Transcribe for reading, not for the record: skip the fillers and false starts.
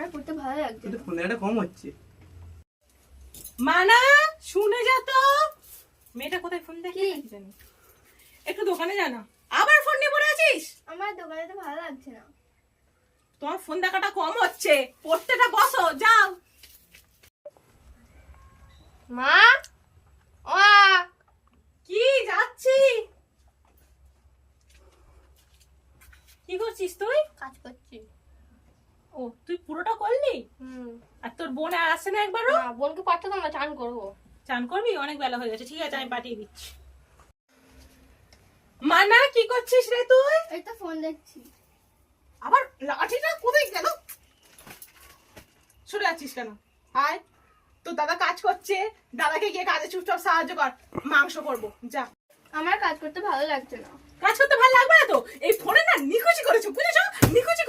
আর পড়তে ভালো লাগছে কিন্তু ফোনে একটা কম হচ্ছে। মানা শুনে যা তো, মেয়েটা কোথায় ফোন দেখে জানি, একটু দোকানে জানা। আবার ফোন নিয়ে পড়ে আছিস? আমার দোকানে তো ভালো লাগছে না। তোমার ফোন দেখাটা কম হচ্ছে, পড়তেটা বসো যাও। মা, ও কি যাচ্ছি। কি করছিস তুই? কাজ করছি। ও তুই পুরোটা করলি? আর তোর বোন আর আসছে না একবারও? না, বোনকে পাঠাতাম না, চান করবো। চান করবি? অনেক বেলা হয়ে গেছে, ঠিক আছে আমি পাঠিয়ে দিচ্ছি। মানা কি করছিস রে তুই? এই তো ফোন দেখছি। আবার লাঠিটা কোথায় গেল? সরে যাচ্ছিস কেন? আয়, তোর দাদা কাজ করছে, দাদাকে গিয়ে কাজে চুপচাপ সাহায্য কর। মাংস করবো, যা। আমার কাজ করতে ভালো লাগছে না। কাজ করতে ভালো লাগবে না তো? এই ফোনে না নিখুচি করেছো, বুঝেছো? নিখুচি